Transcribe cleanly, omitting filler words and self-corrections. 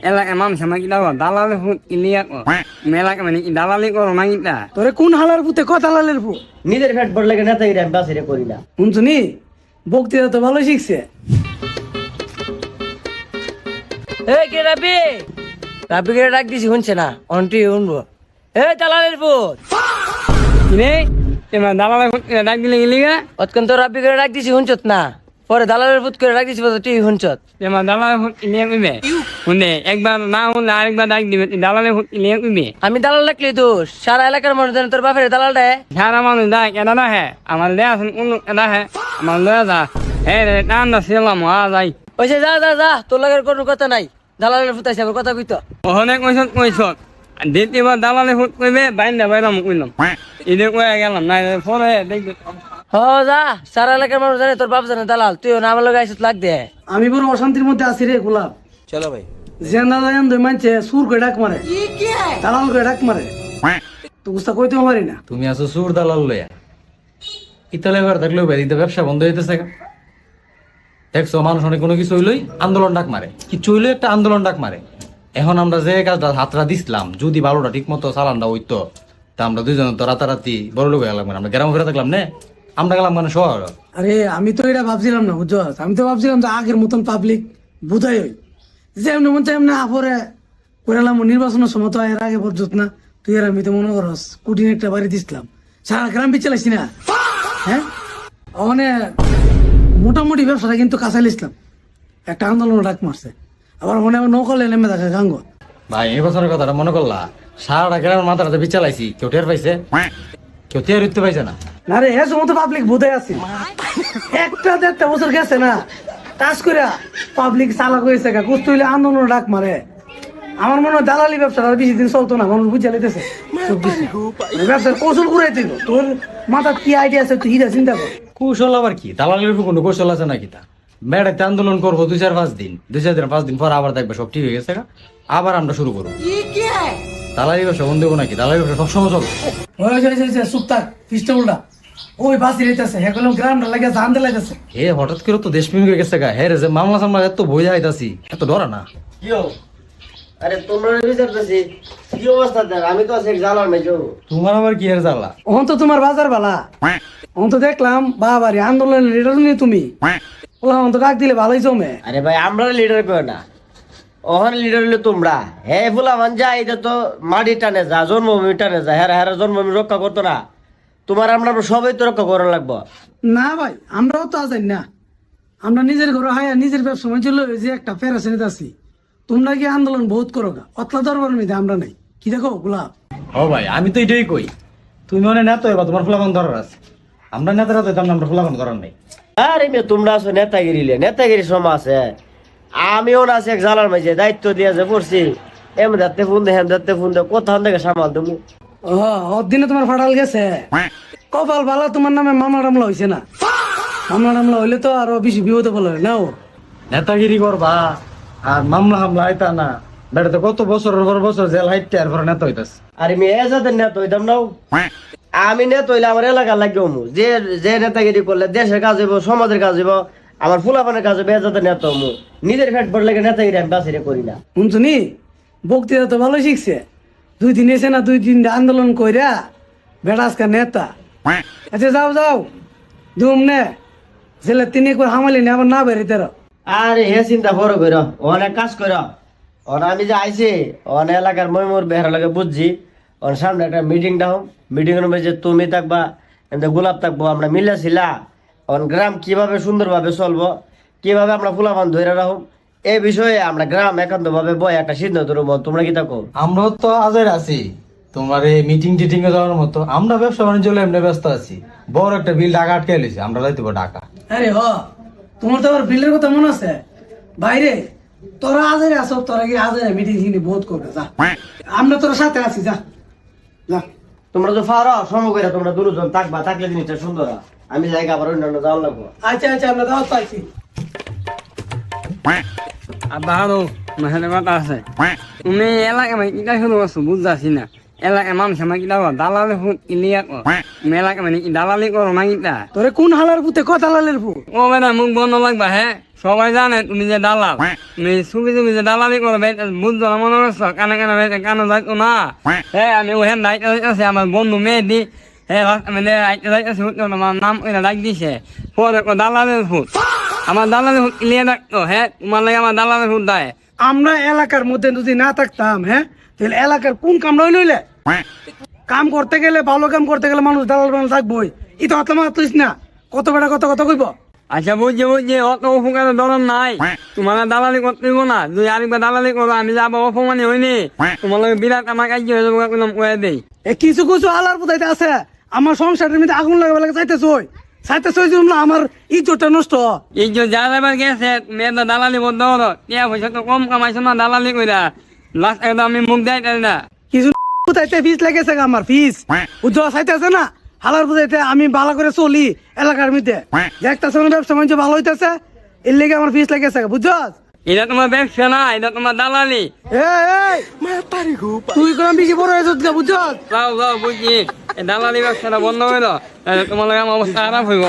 এলাকায় মানুষ আমার কিনা দালালে ফুট ইলিয়া মেলাকে মানে দালালি করো না কিনা তোরে কোন হালার পুতে কত হালালের পু নিজের ফ্যাট বড় লাগে নেতাগিরি আমি বাসিরে করি না। শুনছনি বক্তৃতা তো ভালো শিখছে। এই কে রাবি রাবিকে ডাক দিছি শুনছে না অন্টি শুনবো। এই দালালের পুত কিনে এবার দালালে ফুট ডাক দিলে ইলিয়া অতক্ষণ তো রাবিকে ডাক দিছি শুনছত না, পরে দালালের পুত করে ডাক দিছি তুই শুনছত। এবার দালালে ফুট ইলিয়া কইবে শুনে একবার না শুনলে আরেকবার ডাক দিবে দালালে ফুট ইলিয়া কইবে। আমি দালাল ডাকলি দোষ, সারা এলাকার মানুষ জানে তোর বাপের দালাল দেয়। সারা মানুষ ডাক এটা না হ্যাঁ আমার লে আসুন কোন এটা হ্যাঁ আমার লয়ে যা হ্যাঁ রে টান না ছিলাম যাই ওই যে যা যা যা, তোর লাগের কোনো কথা নাই, দালালের পুত আছে আবার কথা কইতো। অনেক কইছত দ্বিতীয়বার দালালে ফুট কইবে বাইন্দা বাইরাম কইলাম এদের কয়ে গেলাম না পরে দেখবে হ যা, সারা এলাকার মানুষ জানে তোর বাপ জানে দালাল, তুইও না আমার লগে আইসত লাগ দে। আমি বড় অশান্তির মধ্যে আছি রে গোলাপ। চলো ভাই। জেন্দা জান দুই মানছে সুর করে ডাক মারে, দালাল করে ডাক মারে, তো গুস্তা কইতে পারি না। তুমি আছো সুর দালাল লইয়া, ইতালে এবার দেখলেও বেরিতে ব্যবসা বন্ধ হইতেছে। দেখছো মানুষ অনেক কোনো কিছু হইলই আন্দোলন ডাক মারে, কিছু হইলো একটা আন্দোলন ডাক মারে। এখন আমরা যে কাজটা হাতরা দিছিলাম যদি ভালোটা ঠিক মতো চালানটা হইতো, তা আমরা দুইজন তো রাতারাতি বড় লোক হয়ে গেলাম, আমরা গ্রামে ফিরে থাকলাম না, আমরা গেলাম মানে শহর। আরে আমি তো এটা ভাবছিলাম না বুঝছো, আমি তো ভাবছিলাম যে আগের মতন পাবলিক বুঝাই হই যেমন মন চাই এমনি আপরে করালাম নির্বাচনের সময় তো এর আগে পর্যন্ত না তুই আর আমি তো মনে করস কুটিন একটা বাড়ি দিছিলাম সারা গ্রাম পিছালাইছি না। হ্যাঁ ওখানে মোটামুটি ব্যবসাটা কিন্তু কাঁচাই লিসলাম, একটা আন্দোলন ডাক মারছে, আবার মনে হয় নকলে নেমে থাকে গাঙ্গ। ভাই এই বছরের কথাটা মনে করলা, সারাটা গ্রামের মাথাটা বিচালাইছি, কেউ টের পাইছে? কেউ টের উঠতে পাইছে না। না রে এর সময় তো পাবলিক বুঝাই আছে, একটা দেড়টা বছর গেছে না কাজ করে পাবলিক চালাক হয়েছে কুস্ত হইলে আন্দোলন ডাক মারে। আমার মনে হয় দালালি ব্যবসাটা আর বেশি দিন চলতো না, মানুষ বুঝে লাইতেছে ব্যবসার কৌশল ঘুরাই দিল। তোর মাথার কি আইডিয়া আছে তুই হিরা চিন্তা কর। কৌশল আবার কি, দালালের উপর কোনো কৌশল আছে নাকি? তা মেয়েটাতে আন্দোলন করবো 2-4-5 দিন পর আবার দেখবে সব ঠিক হয়ে গেছে, আবার আমরা শুরু করবো। দালালি ব্যবসা বন্ধ হবো নাকি? দালালি ব্যবসা সবসময় চলবে। চুপ থাক ফিস্টে উল্টা ওই বাসি রেতেছে হ্যাঁ গ্রামটা লাগে জানতে লাগেছে। হে হঠাৎ করে তো দেশপ্রেমিক হয়ে গেছে গা, হ্যাঁ রে যে মামলা সামলা এত বই যাইতাছি, এত ডরা না। কিও আরে তোমরা বিচারতেছি কি অবস্থা দেখ, আমি তো আছি জানার নাই যাবো। তোমার আবার কি এর জ্বালা? ওহন তো তোমার বাজার বালা, ওহন তো দেখলাম বাবারি আন্দোলনের লিডার নিয়ে তুমি ওলা তো ডাক দিলে ভালোই জমে। আরে ভাই আমরা লিডার করে না, ওখানে লিডার হইলে তোমরা। হ্যাঁ ফুলাবান যা এটা তো মাটি টানে যা, জন্মভূমি টানে যা, হ্যাঁ হ্যাঁ জন্মভূমি রক্ষা করতো না, তোমার আমরা সবাই তো রক্ষা করা লাগবো। না ভাই আমরাও তো আছেন না, আমরা নিজের ঘরে হায়া নিজের ব্যবসা চল যে একটা প্যারাসেনিত আছি। তোমরা কি আন্দোলন বহুত করো গা, অতলা দরবার মেয়েদের আমরা নাই কি দেখো গোলাপ। ও ভাই আমি তো এটাই কই, তুমি মনে নেতা হইবা, তোমার ফুলাবান ধরার আছে, আমরা নেতারা তো আমরা ফুলাবান ধরার নাই। আরে মেয়ে তোমরা আছো নেতাগিরিলে, নেতাগিরি সময় আছে। আমিও না আছি এক জালার মাঝে দায়িত্ব দিয়ে যে পড়ছি, এমন যাতে ফোন দে হ্যাঁ যাতে ফোন দে, কোথাও থেকে সামাল দেবো। ও দিনে তোমার ফাটাল গেছে কপাল বালা, তোমার নামে মামলা টামলা হয়েছে না। মামলা টামলা হইলে তো আরো বেশি বিপদে বলে না ও। নেতাগিরি করবা আর মামলা হামলা আইতা না, বেটা তো কত বছরের পর বছর জেল হাইতে আর পরে নেতা হইতাছে। আরে মেয়ে যাদের নেতা হইতাম নাও, আমি নেতা হইলে আমার এলাকার লাগবে যে যে নেতাগিরি করলে দেশের কাজ হইব, সমাজের কাজ হইব, আমার ফুলাপানের কাজ হইব, যাদের নেতা হমু। নিজের ফ্যাট বড় লাগে নেতাগিরি আমি বাসিরে করি না। শুনছনি বক্তৃতা তো ভালো শিখছে, 2 দিন এসে না 2 দিন আন্দোলন কইরা বেটা আজকাল নেতা। আচ্ছা যাও যাও ধুম নে জেলে 3 একবার হামালি নে আবার না বেরিতে রো। আরে হে চিন্তা বড় কইর, অনেক কাজ কইর। আমি যে আইছি অনেক এলাকার ময়মুর বেহার লাগে বুঝছি, ওর সামনে একটা মিটিং ডাও, মিটিং এর মধ্যে তুমি থাকবা, এমনি গোলাপ থাকবো, আমরা মিলাছিলা গ্রাম কিভাবে সুন্দরভাবে চলবো, কিভাবে আমরা ফুলাবান ধরে রাখো, এই বিষয়ে আমরা গ্রাম একান্ত ভাবে বই একটা সিদ্ধান্ত নেবো। তোমরা কি থাকো? আমরাও তো আজের আছি তোমার এই মিটিং টিটিং এ যাওয়ার মতো, আমরা ব্যবসা বাণিজ্য এমনি ব্যস্ত আছি। বড় একটা বিল ঢাকা আটকে লইছি, আমরা যাইতে ঢাকা। আরে হ তোমার তো আবার বিলের কথা মনে আছে বাইরে, তোরা আজের আসো, তোরা কি আজের মিটিং হিনি বহুত করবে যা, আমরা তোর সাথে আছি যা যা। তোমরা তো ফারো সম করে তোমরা দুজন থাকবা, থাকলে জিনিসটা সুন্দর হয়। আমি জায়গা আবার অন্যান্য যাওয়ার লাগবো। আচ্ছা আচ্ছা আমরা দাওয়াত পাইছি। আবার মাহের কথা আছে তুমি এলাকা ভাই কিটা শুরু করছো বুঝতেছি না। এলাকায় মানুষ আমার কিতা দালালে ফুট ইলিয়া মেলাকে মানে দালালি করো না কিতা তোরে কোন হালার পুতে কথা লালের পু ও বেটা মুখ বন্ধ লাগবা হ্যাঁ সবাই জানে তুমি যে দালাল তুমি সুবি তুমি যে দালালি করবে বুঝছো না মনে করছো কানে কানে কানে যাইতো না হ্যাঁ আমি ওখানে দায়িত্ব আছে আমার বন্ধু মেয়ে দি হ্যাঁ আমি দায়িত্ব আমার নাম ওইটা ডাক দিছে পরে দালালের ফুট আমার দালালের ফুট ইলিয়ে ডাকতো হ্যাঁ তোমার লাগে আমার দালালের ফুট দেয় আমরা এলাকার মধ্যে যদি না থাকতাম হ্যাঁ তাহলে এলাকার কোন কাম লইলে কাম করতে গেলে ভালো কাম করতে গেলে মানুষ দালাল বানাল থাকবোই ই তো আত্মা তুইস না কত বেটা কত কথা কইব আচ্ছা বুঝছি বুঝছি অত উপকারের ধরন নাই তোমার দালালি করতে হইব না যদি আরেকবার দালালি করো আমি যাবো অপমানি হইনি তোমার লগে বিরাট আমার কাজ হয়ে যাবো কয়ে দেই এ কিছু কিছু হালার পুতাইতে আছে আমার সংসারের মধ্যে আগুন লাগাবে লাগে চাইতেছই না আমার ইজ্জতটা নষ্ট এই যে যা যাবার গেছে মেয়েটা দালালি বন্ধ করো টিয়া পয়সা তো কম কামাইছো না দালালি কইরা লাস্ট একদম আমি মুখ দেয় না কিছু পুতাইতে ফিস লেগেছে আমার ফিস উজ্জ্বল চাইতেছে না হালার পুতাইতে আমি ভালো করে চলি এলাকার মধ্যে দেখতেছে ব্যবসা বাণিজ্য ভালো হইতেছে এর লেগে আমার ফিস লেগেছে বুঝছস এটা তোমার ব্যবসা না এটা তোমার দালালি তুই কোন বেশি বড় হয়েছ বুঝছস যাও যাও বুঝছি এই দালালি ব্যবসাটা বন্ধ হইলো তোমার লাগে আমার অবস্থা খারাপ হইব